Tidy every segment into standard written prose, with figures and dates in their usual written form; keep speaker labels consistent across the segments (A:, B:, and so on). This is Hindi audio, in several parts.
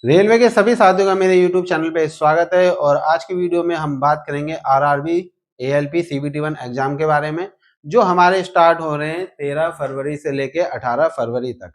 A: रेलवे के सभी साथियों का मेरे YouTube चैनल पे स्वागत है और आज की वीडियो में हम बात करेंगे आरआरबी एएलपी सीबीटी 1 एग्जाम के बारे में जो हमारे स्टार्ट हो रहे हैं 13 फरवरी से लेके 18 फरवरी तक।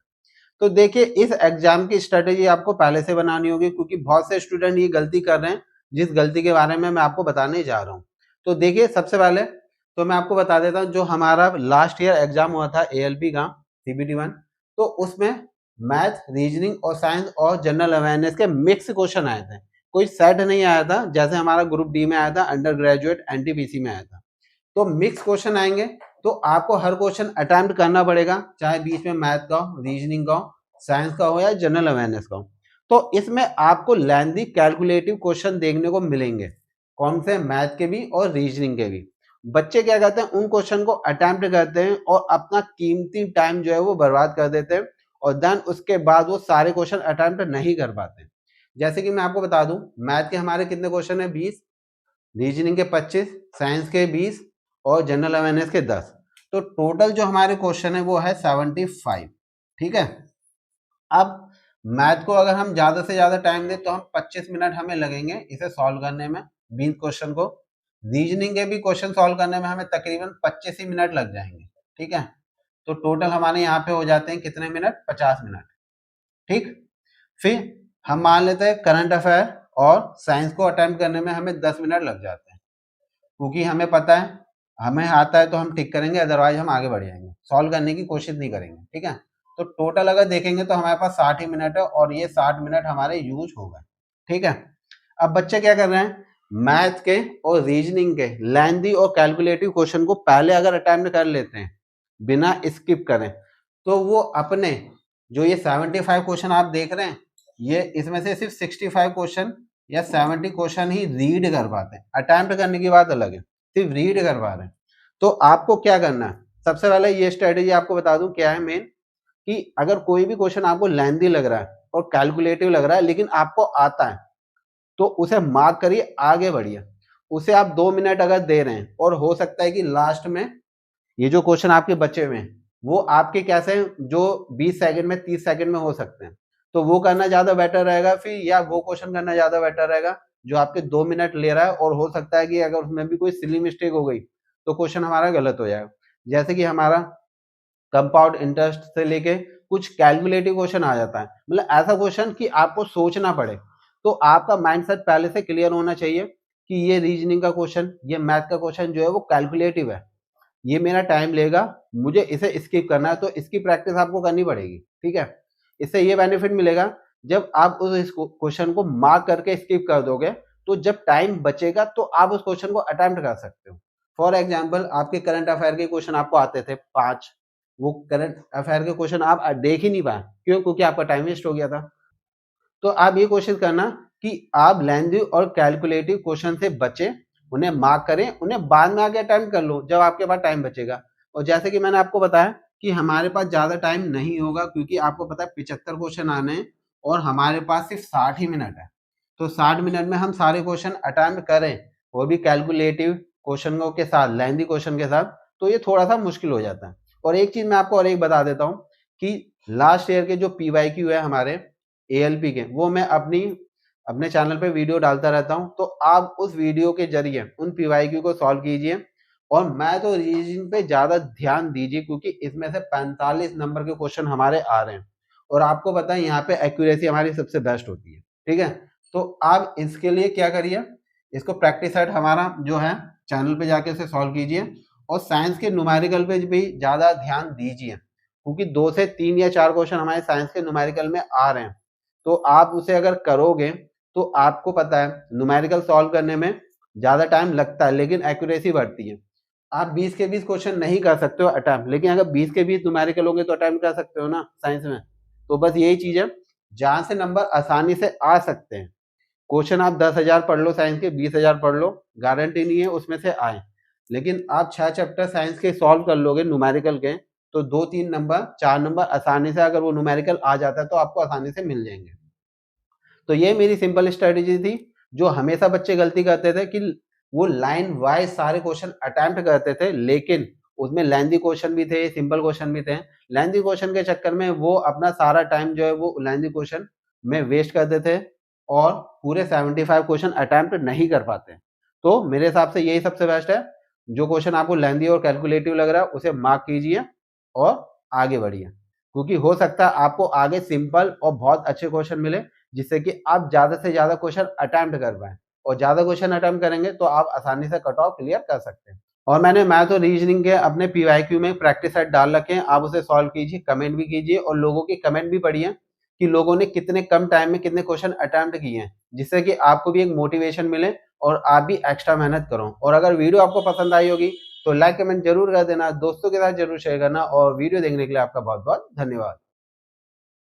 A: तो देखिए इस एग्जाम की स्ट्रेटेजी आपको पहले से बनानी होगी क्योंकि बहुत से स्टूडेंट ये गलती कर रहे हैं जिस गलती के बारे में मैं आपको बताने जा रहा हूँ। तो देखिए सबसे पहले तो मैं आपको बता देता हूँ जो हमारा लास्ट ईयर एग्जाम हुआ था एएलपी का सीबीटी 1 तो उसमें मैथ, रीजनिंग और साइंस और जनरल अवेयरनेस के मिक्स क्वेश्चन आए थे। कोई सेट नहीं आया था जैसे हमारा ग्रुप डी में आया था, अंडर ग्रेजुएट एनटीपीसी में आया था। तो मिक्स क्वेश्चन आएंगे तो आपको हर क्वेश्चन अटेम्प्ट करना पड़ेगा, चाहे बीच में मैथ का हो, रीजनिंग का हो, साइंस का हो या जनरल अवेयरनेस का हो। तो इसमें आपको लेंथी कैलकुलेटिव क्वेश्चन देखने को मिलेंगे, कौन से मैथ के भी और रीजनिंग के भी। बच्चे क्या करते हैं, उन क्वेश्चन को अटेम्प्ट करते हैं और अपना कीमती टाइम जो है वो बर्बाद कर देते हैं और देन उसके बाद वो सारे क्वेश्चन अटेम्प्ट नहीं कर पाते। जैसे कि मैं आपको बता दूं, मैथ के हमारे कितने क्वेश्चन है 20, रीजनिंग के 25, साइंस के 20 और जनरल अवेयरनेस के 10। तो टोटल जो हमारे क्वेश्चन है वो है 75। ठीक है। अब मैथ को अगर हम ज्यादा से ज्यादा टाइम दें तो हम 25 मिनट हमें लगेंगे इसे सॉल्व करने में, 20 क्वेश्चन को। रीजनिंग के भी क्वेश्चन सॉल्व करने में हमें तकरीबन 25 ही मिनट लग जाएंगे। ठीक है। तो टोटल हमारे यहाँ पे हो जाते हैं कितने मिनट, 50 मिनट। ठीक। फिर हम मान लेते हैं करंट अफेयर और साइंस को अटेम्प्ट करने में हमें 10 मिनट लग जाते हैं क्योंकि हमें पता है, हमें आता है तो हम टिक करेंगे, अदरवाइज हम आगे बढ़ जाएंगे, सॉल्व करने की कोशिश नहीं करेंगे। ठीक है। तो टोटल अगर देखेंगे तो हमारे पास 60 ही मिनट है और ये 60 मिनट हमारे यूज हो गए। ठीक है। अब बच्चे क्या कर रहे हैं, मैथ के और रीजनिंग के लेंथी और कैलकुलेटिव क्वेश्चन को पहले अगर अटेम्प्ट कर लेते हैं बिना स्किप करें तो वो अपने जो ये 75 क्वेश्चन आप देख रहे हैं, ये इसमें से सिर्फ 65 क्वेश्चन या 70 क्वेश्चन ही रीड कर पाते हैं। अटेम्प्ट करने की बात अलग है, सिर्फ रीड कर पा रहे हैं। तो आपको क्या करना है, सबसे पहले ये स्ट्रेटेजी आपको बता दूं क्या है मेन, कि अगर कोई भी क्वेश्चन आपको लेंथी लग रहा है और कैलकुलेटिव लग रहा है लेकिन आपको आता है तो उसे मार्क करिए, आगे बढ़िए। उसे आप 2 मिनट अगर दे रहे हैं और हो सकता है कि लास्ट में ये जो क्वेश्चन आपके बचे हुए हैं वो आपके कैसे हैं जो 20 सेकंड में 30 सेकंड में हो सकते हैं, तो वो करना ज्यादा बेटर रहेगा फिर, या वो क्वेश्चन करना ज्यादा बेटर रहेगा जो आपके 2 मिनट ले रहा है और हो सकता है कि अगर उसमें भी कोई सिली मिस्टेक हो गई तो क्वेश्चन हमारा गलत हो जाएगा। जैसे कि हमारा कंपाउंड इंटरेस्ट से लेके कुछ कैलकुलेटिव क्वेश्चन आ जाता है, मतलब ऐसा क्वेश्चन कि आपको सोचना पड़े। तो आपका माइंडसेट पहले से क्लियर होना चाहिए कि ये रीजनिंग का क्वेश्चन, ये मैथ का क्वेश्चन जो है वो कैलकुलेटिव है, ये मेरा टाइम लेगा, मुझे इसे स्किप करना है, तो इसकी प्रैक्टिस आपको करनी पड़ेगी। ठीक है। इससे ये बेनिफिट मिलेगा, जब आप उस क्वेश्चन को मार्क करके स्किप कर दोगे तो जब टाइम बचेगा तो आप उस क्वेश्चन को अटेम्प्ट कर सकते हो। फॉर एग्जाम्पल आपके करंट अफेयर के क्वेश्चन आपको आते थे 5, वो करंट अफेयर के क्वेश्चन आप देख ही नहीं पाए, क्यों? क्योंकि आपका टाइम वेस्ट हो गया था। तो आप ये कोशिश करना कि आप लेंथी और कैलकुलेटिव क्वेश्चन से बचे, उन्हें मार्क करें, उन्हें बाद में आके अटेम्प्ट कर लो जब आपके पास टाइम बचेगा। और जैसे कि मैंने आपको बताया कि हमारे पास ज्यादा टाइम नहीं होगा क्योंकि आपको पता है 75 क्वेश्चन आने हैं और हमारे पास सिर्फ 60 ही मिनट है। तो 60 मिनट में हम सारे क्वेश्चन अटेम्प्ट करें वो भी कैलकुलेटिव क्वेश्चनों के साथ, लेंथी क्वेश्चन के साथ, तो ये थोड़ा सा मुश्किल हो जाता है। और एक चीज मैं आपको और एक बता देता हूँ कि लास्ट ईयर के जो पीवाईक्यू है हमारे एएलपी के, वो मैं अपने चैनल पे वीडियो डालता रहता हूं, तो आप उस वीडियो के जरिए उन पीवाईक्यू को सॉल्व कीजिए और मैथ और रीजनिंग पे ज्यादा ध्यान दीजिए क्योंकि इसमें से 45 नंबर के क्वेश्चन हमारे आ रहे हैं और आपको पता है यहाँ पे एक्यूरेसी हमारी सबसे बेस्ट होती है। ठीक है। तो आप इसके लिए क्या करिए, इसको प्रैक्टिस सेट हमारा जो है चैनल पे जाके इसे सॉल्व कीजिए और साइंस के न्यूमेरिकल पे भी ज्यादा ध्यान दीजिए क्योंकि 2 से 3 या 4 क्वेश्चन हमारे साइंस के न्यूमेरिकल में आ रहे हैं। तो आप उसे अगर करोगे तो आपको पता है न्यूमेरिकल सॉल्व करने में ज्यादा टाइम लगता है लेकिन एक्यूरेसी बढ़ती है। आप 20 के 20 क्वेश्चन नहीं कर सकते हो अटेम्प्ट, लेकिन अगर 20 के 20 न्यूमेरिकल होंगे तो अटेम्प्ट कर सकते हो ना साइंस में। तो बस यही चीज है, जहां से नंबर आसानी से आ सकते हैं। क्वेश्चन आप 10,000 पढ़ लो साइंस के, 20,000 पढ़ लो, गारंटी नहीं है उसमें से आए, लेकिन आप 6 चैप्टर साइंस के सॉल्व कर लोगे न्यूमेरिकल के तो 2-3 नंबर 4 नंबर आसानी से, अगर वो न्यूमेरिकल आ जाता है तो आपको आसानी से मिल जाएंगे। तो ये मेरी सिंपल स्ट्रेटेजी थी। जो हमेशा बच्चे गलती करते थे कि वो लाइन वाइज सारे क्वेश्चन अटेम्प्ट करते थे लेकिन उसमें लेंथी क्वेश्चन भी थे, सिंपल क्वेश्चन भी थे। लेंथी क्वेश्चन के चक्कर में वो अपना सारा टाइम जो है वो लेंथी क्वेश्चन में वेस्ट कर देते हैं और पूरे 75 क्वेश्चन अटेम्प्ट नहीं कर पाते। तो मेरे हिसाब से यही सबसे बेस्ट है। जो क्वेश्चन आपको लेंथी और कैलकुलेटिव लग रहा है उसे मार्क कीजिए और आगे बढ़िए, क्योंकि हो सकता है आपको आगे सिंपल और बहुत अच्छे क्वेश्चन मिले जिससे कि आप ज़्यादा से ज़्यादा क्वेश्चन अटेम्प्ट कर पाएँ, और ज़्यादा क्वेश्चन अटेम्प्ट करेंगे तो आप आसानी से कट ऑफ क्लियर कर सकते हैं। और मैंने मैथ और रीजनिंग के अपने पीवाईक्यू में प्रैक्टिस सेट डाल रखे हैं, आप उसे सॉल्व कीजिए, कमेंट भी कीजिए और लोगों के कमेंट भी पढ़िए कि लोगों ने कितने कम टाइम में कितने क्वेश्चन अटेम्प्ट किए हैं, जिससे कि आपको भी एक मोटिवेशन मिले और आप भी एक्स्ट्रा मेहनत करो। और अगर वीडियो आपको पसंद आई होगी तो लाइक कमेंट जरूर कर देना, दोस्तों के साथ जरूर शेयर करना, और वीडियो देखने के लिए आपका बहुत बहुत धन्यवाद।